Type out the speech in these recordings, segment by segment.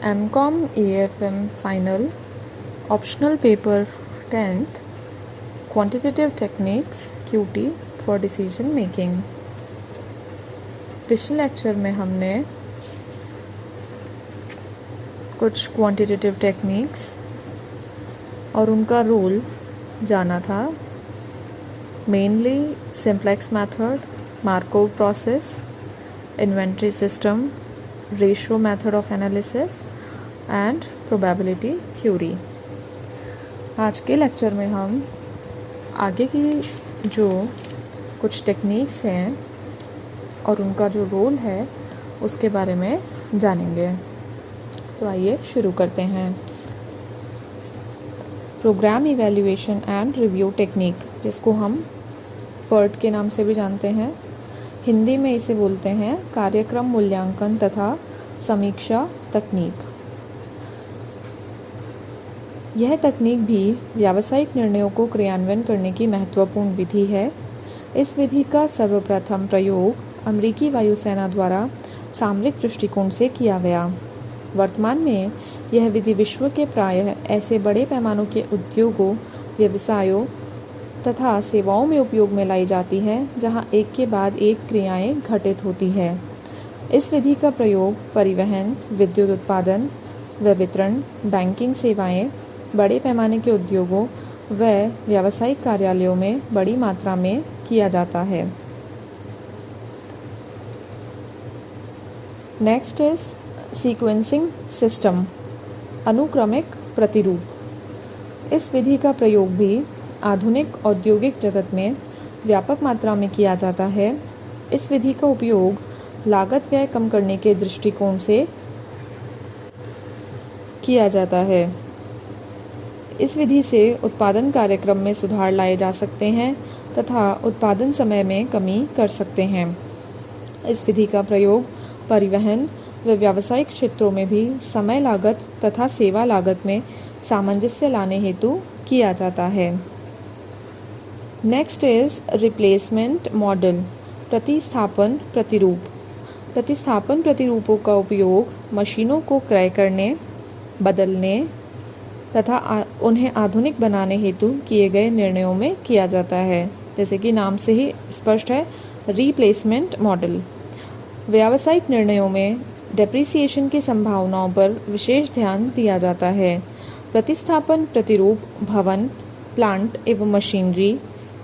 MCOM AFM Final Optional Paper 10th Quantitative Techniques QT for Decision Making। पिछले lecture में हमने कुछ quantitative techniques और उनका रोल जाना था। Mainly simplex method, Markov process, inventory system, ratio method of analysis and probability theory. आज के लेक्चर में हम आगे की जो कुछ टेक्निक्स हैं और उनका जो रोल है उसके बारे में जानेंगे। तो आइए शुरू करते हैं। Program evaluation and review technique, जिसको हम PERT के नाम से भी जानते हैं, हिंदी में इसे बोलते हैं कार्यक्रम मूल्यांकन तथा समीक्षा तकनीक। यह तकनीक भी व्यावसायिक निर्णयों को क्रियान्वयन करने की महत्वपूर्ण विधि है। इस विधि का सर्वप्रथम प्रयोग अमेरिकी वायुसेना द्वारा सामरिक दृष्टिकोण से किया गया। वर्तमान में यह विधि विश्व के प्रायः ऐसे बड़े पैमाने के उद्योगों, व्यवसायों तथा सेवाओं में उपयोग में लाई जाती है जहां एक के बाद एक क्रियाएं घटित होती है। इस विधि का प्रयोग परिवहन, विद्युत उत्पादन व वितरण, बैंकिंग सेवाएं, बड़े पैमाने के उद्योगों व व्यावसायिक कार्यालयों में बड़ी मात्रा में किया जाता है। नेक्स्ट इज सीक्वेंसिंग सिस्टम, अनुक्रमिक प्रतिरूप। इस विधि का प्रयोग भी आधुनिक औद्योगिक जगत में व्यापक मात्रा में किया जाता है। इस विधि का उपयोग लागत व्यय कम करने के दृष्टिकोण से किया जाता है। इस विधि से उत्पादन कार्यक्रम में सुधार लाए जा सकते हैं तथा उत्पादन समय में कमी कर सकते हैं। इस विधि का प्रयोग परिवहन व व्यावसायिक क्षेत्रों में भी समय लागत तथा सेवा लागत में सामंजस्य लाने हेतु किया जाता है। नेक्स्ट इज रिप्लेसमेंट मॉडल, प्रतिस्थापन प्रतिरूप। प्रतिस्थापन प्रतिरूपों का उपयोग मशीनों को क्रय करने, बदलने तथा उन्हें आधुनिक बनाने हेतु किए गए निर्णयों में किया जाता है। जैसे कि नाम से ही स्पष्ट है, रिप्लेसमेंट मॉडल। व्यावसायिक निर्णयों में डेप्रिसिएशन की संभावनाओं पर विशेष ध्यान दिया जाता है। प्रतिस्थापन प्रतिरूप भवन, प्लांट एवं मशीनरी,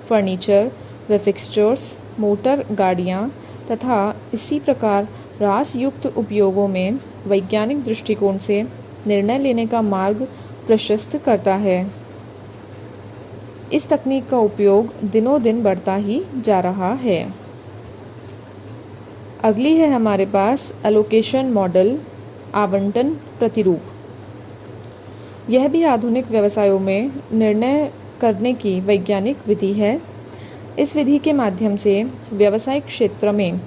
फर्नीचर व फिक्सचर्स, मोटर गाड़ियाँ तथा इसी प्रकार रास युक्त उपयोगों में वैज्ञानिक दृष्टिकोण से निर्णय लेने का मार्ग प्रशस्त करता है। इस तकनीक का उपयोग दिनों दिन बढ़ता ही जा रहा है। अगली है हमारे पास एलोकेशन मॉडल, आवंटन प्रतिरूप। यह भी आधुनिक व्यवसायों में निर्णय करने की वैज्ञानिक विधि है। इस विधि के माध्यम से व्यावसायिक क्षेत्र में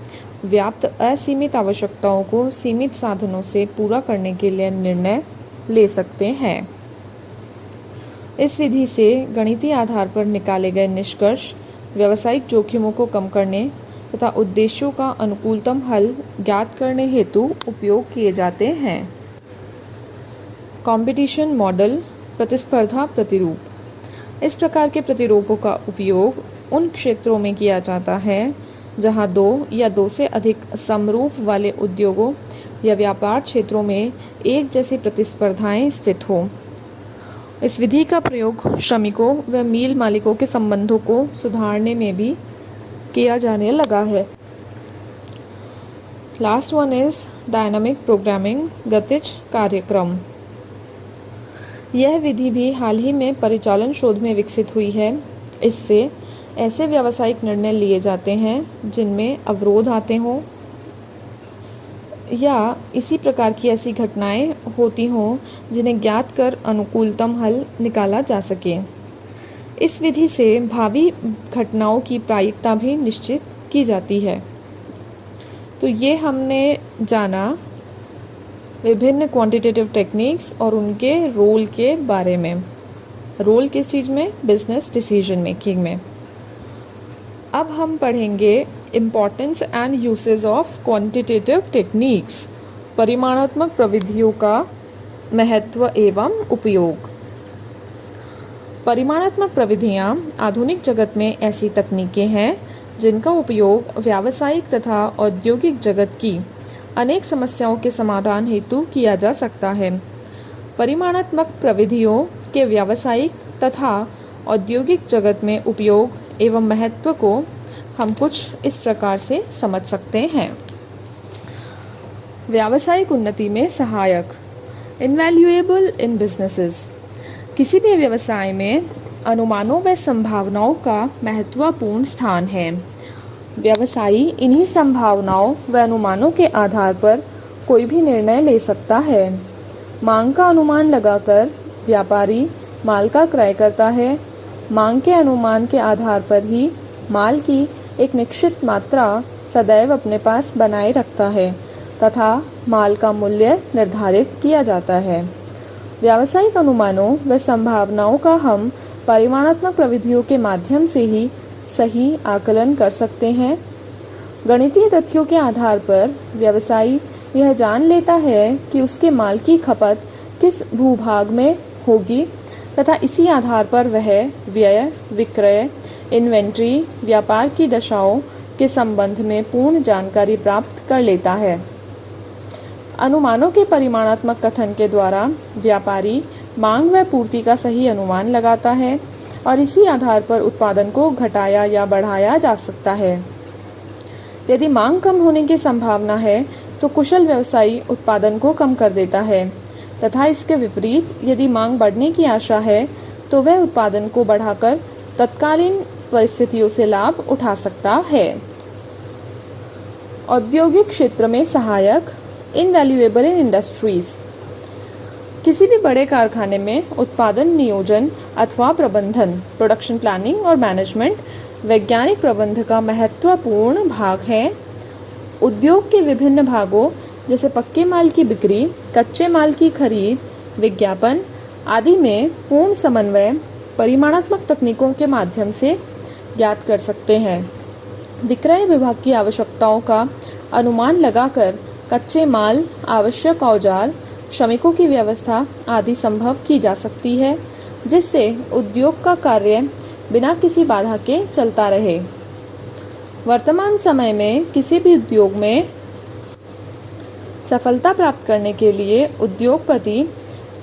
व्याप्त असीमित आवश्यकताओं को सीमित साधनों से पूरा करने के लिए निर्णय ले सकते हैं। इस विधि से गणितीय आधार पर निकाले गए निष्कर्ष व्यावसायिक जोखिमों को कम करने तथा उद्देश्यों का अनुकूलतम हल ज्ञात करने हेतु उपयोग किए जाते हैं। कंपटीशन मॉडल, प्रतिस्पर्धा प्रतिरूप। इस प्रकार के प्रतिरूपों का उपयोग उन क्षेत्रों में किया जाता है जहां दो या दो से अधिक समरूप वाले उद्योगों या व्यापार क्षेत्रों में एक जैसी प्रतिस्पर्धाएं स्थित हो। इस विधि का प्रयोग श्रमिकों व मिल मालिकों के संबंधों को सुधारने में भी किया जाने लगा है। Last one is dynamic programming, गतिज कार्यक्रम। यह विधि भी हाल ही में परिचालन शोध में विकसित हुई है। इससे ऐसे व्यावसायिक निर्णय लिए जाते हैं जिनमें अवरोध आते हों या इसी प्रकार की ऐसी घटनाएं होती हों जिन्हें ज्ञात कर अनुकूलतम हल निकाला जा सके। इस विधि से भावी घटनाओं की प्रायिकता भी निश्चित की जाती है। तो ये हमने जाना विभिन्न क्वांटिटेटिव टेक्निक्स और उनके रोल के बारे में। रोल किस चीज़ में? बिजनेस डिसीजन मेकिंग में। अब हम पढ़ेंगे importance and usage of quantitative techniques, परिमाणात्मक प्रविधियों का महत्व एवं उपयोग। परिमाणात्मक प्रविधियां आधुनिक जगत में ऐसी तकनीकें हैं जिनका उपयोग व्यावसायिक तथा औद्योगिक जगत की अनेक समस्याओं के समाधान हेतु किया जा सकता है। परिमाणात्मक प्रविधियों के व्यावसायिक तथा औद्योगिक जगत में उपयोग एवं महत्व को हम कुछ इस प्रकार से समझ सकते हैं। व्यावसायिक उन्नति में सहायक, इनवैल्यूएबल इन बिजनेसेस। किसी भी व्यवसाय में अनुमानों व संभावनाओं का महत्वपूर्ण स्थान है। व्यवसायी इन्हीं संभावनाओं व अनुमानों के आधार पर कोई भी निर्णय ले सकता है। मांग का अनुमान लगाकर व्यापारी माल का क्रय करता है। मांग के अनुमान के आधार पर ही माल की एक निश्चित मात्रा सदैव अपने पास बनाए रखता है तथा माल का मूल्य निर्धारित किया जाता है। व्यावसायिक अनुमानों व संभावनाओं का हम परिमाणात्मक प्रविधियों के माध्यम से ही सही आकलन कर सकते हैं। गणितीय तथ्यों के आधार पर व्यवसायी यह जान लेता है कि उसके माल की खपत किस भूभाग में होगी तथा इसी आधार पर वह व्यय, विक्रय, इन्वेंट्री, व्यापार की दशाओं के संबंध में पूर्ण जानकारी प्राप्त कर लेता है। अनुमानों के परिमाणात्मक कथन के द्वारा व्यापारी मांग व पूर्ति का सही अनुमान लगाता है और इसी आधार पर उत्पादन को घटाया या बढ़ाया जा सकता है। यदि मांग कम होने की संभावना है तो कुशल व्यवसायी उत्पादन को कम कर देता है तथा इसके विपरीत यदि मांग बढ़ने की आशा है तो वह उत्पादन को बढ़ाकर तत्कालीन परिस्थितियों से लाभ उठा सकता है। औद्योगिक क्षेत्र में सहायक, इनवैल्यूएबल इन इंडस्ट्रीज। किसी भी बड़े कारखाने में उत्पादन नियोजन अथवा प्रबंधन, प्रोडक्शन प्लानिंग और मैनेजमेंट वैज्ञानिक प्रबंध का महत्वपूर्ण भाग है। उद्योग के विभिन्न भागों जैसे पक्के माल की बिक्री, कच्चे माल की खरीद, विज्ञापन आदि में पूर्ण समन्वय परिमाणात्मक तकनीकों के माध्यम से ज्ञात कर सकते हैं। विक्रय विभाग की आवश्यकताओं का अनुमान लगाकर कच्चे माल, आवश्यक औजार, श्रमिकों की व्यवस्था आदि संभव की जा सकती है, जिससे उद्योग का कार्य बिना किसी बाधा के चलता रहे। वर्तमान समय में किसी भी उद्योग में सफलता प्राप्त करने के लिए उद्योगपति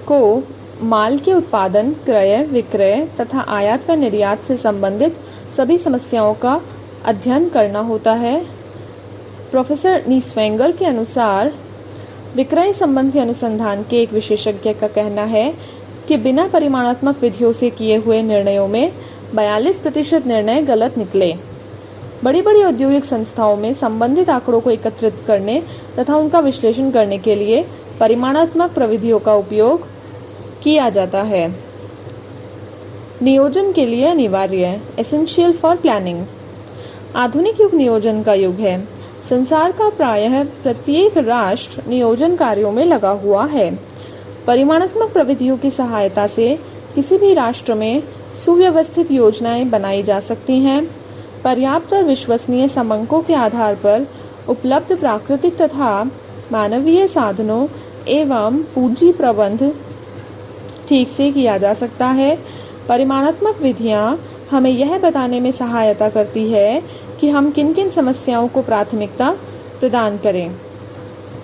को माल के उत्पादन, क्रय, विक्रय तथा आयात व निर्यात से संबंधित सभी समस्याओं का अध्ययन करना होता है। प्रोफेसर नीस्वेंगर के अनुसार विक्रय संबंधी अनुसंधान के एक विशेषज्ञ का कहना है कि बिना परिमाणात्मक विधियों से किए हुए निर्णयों में 42% निर्णय गलत निकले। बड़ी बड़ी औद्योगिक संस्थाओं में संबंधित आंकड़ों को एकत्रित करने तथा उनका विश्लेषण करने के लिए परिमाणात्मक प्रविधियों का उपयोग किया जाता है। नियोजन के लिए अनिवार्य, एसेंशियल फॉर प्लानिंग। आधुनिक युग नियोजन का युग है। संसार का प्रायः प्रत्येक राष्ट्र नियोजन कार्यों में लगा हुआ है। परिमाणात्मक प्रविधियों की सहायता से किसी भी राष्ट्र में सुव्यवस्थित योजनाएं बनाई जा सकती हैं। पर्याप्त और विश्वसनीय समंकों के आधार पर उपलब्ध प्राकृतिक तथा मानवीय साधनों एवं पूंजी प्रबंध ठीक से किया जा सकता है। परिमाणात्मक विधियां हमें यह बताने में सहायता करती है कि हम किन किन समस्याओं को प्राथमिकता प्रदान करें।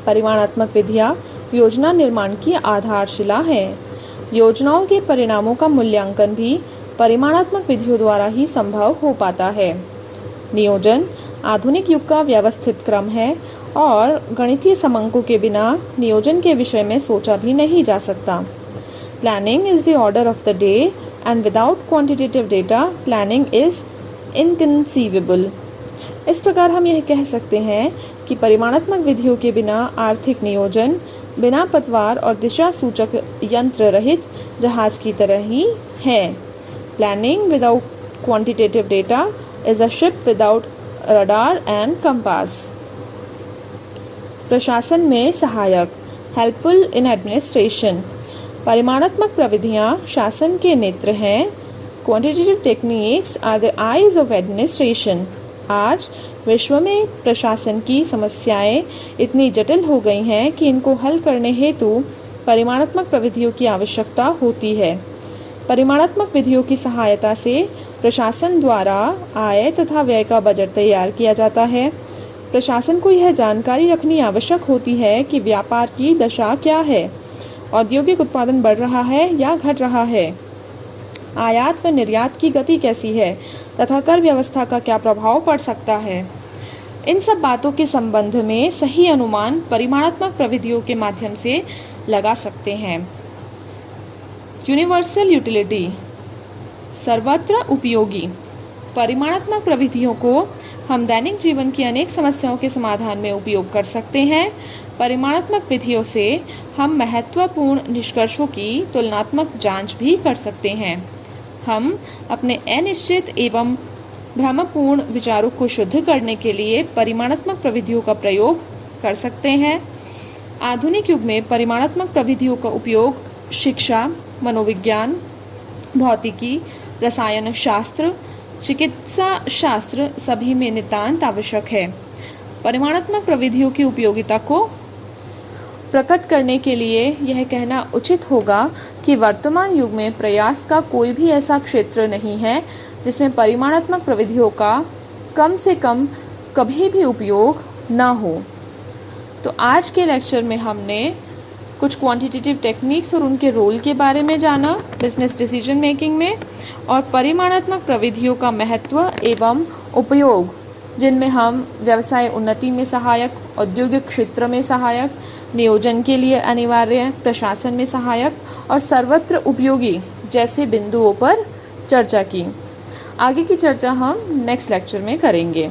परिमाणात्मक विधियां योजना निर्माण की आधारशिला हैं। योजनाओं के परिणामों का मूल्यांकन भी परिमाणात्मक विधियों द्वारा ही संभव हो पाता है। नियोजन आधुनिक युग का व्यवस्थित क्रम है और गणितीय समंकों के बिना नियोजन के विषय में सोचा भी नहीं जा सकता। Planning is the order of the day and without quantitative data, planning is inconceivable. इस प्रकार हम यह कह सकते हैं कि परिमाणात्मक विधियों के बिना आर्थिक नियोजन बिना पतवार और दिशा सूचक यंत्र रहित जहाज की तरह ही है। Planning without quantitative data is a ship without radar and compass. प्रशासन में सहायक, helpful in administration. परिमाणात्मक प्रविधियां शासन के नेत्र हैं। Quantitative techniques are the eyes of administration. आज विश्व में प्रशासन की समस्याएं इतनी जटिल हो गई हैं कि इनको हल करने हेतु परिमाणात्मक प्रविधियों की आवश्यकता होती है। परिमाणात्मक विधियों की सहायता से प्रशासन द्वारा आय तथा व्यय का बजट तैयार किया जाता है। प्रशासन को यह जानकारी रखनी आवश्यक होती है कि व्यापार की दशा क्या है, औद्योगिक उत्पादन बढ़ रहा है या घट रहा है, आयात व निर्यात की गति कैसी है तथा कर व्यवस्था का क्या प्रभाव पड़ सकता है। इन सब बातों के संबंध में सही अनुमान परिमाणात्मक प्रविधियों के माध्यम से लगा सकते हैं। यूनिवर्सल यूटिलिटी, सर्वत्र उपयोगी। परिमाणात्मक प्रविधियों को हम दैनिक जीवन की अनेक समस्याओं के समाधान में उपयोग कर सकते हैं। परिमाणात्मक विधियों से हम महत्वपूर्ण निष्कर्षों की तुलनात्मक जांच भी कर सकते हैं। हम अपने अनिश्चित एवं भ्रमपूर्ण विचारों को शुद्ध करने के लिए परिमाणात्मक प्रविधियों का प्रयोग कर सकते हैं। आधुनिक युग में परिमाणात्मक प्रविधियों का उपयोग शिक्षा, मनोविज्ञान, भौतिकी, रसायन शास्त्र, चिकित्सा शास्त्र सभी में नितांत आवश्यक है। परिमाणात्मक प्रविधियों की उपयोगिता को प्रकट करने के लिए यह कहना उचित होगा कि वर्तमान युग में प्रयास का कोई भी ऐसा क्षेत्र नहीं है जिसमें परिमाणात्मक प्रविधियों का कम से कम कभी भी उपयोग ना हो। तो आज के लेक्चर में हमने कुछ क्वांटिटेटिव टेक्निक्स और उनके रोल के बारे में जाना बिजनेस डिसीजन मेकिंग में, और परिमाणात्मक प्रविधियों का महत्व एवं उपयोग, जिनमें हम व्यवसाय उन्नति में सहायक, औद्योगिक क्षेत्र में सहायक, नियोजन के लिए अनिवार्य, प्रशासन में सहायक और सर्वत्र उपयोगी जैसे बिंदुओं पर चर्चा की। आगे की चर्चा हम नेक्स्ट लेक्चर में करेंगे।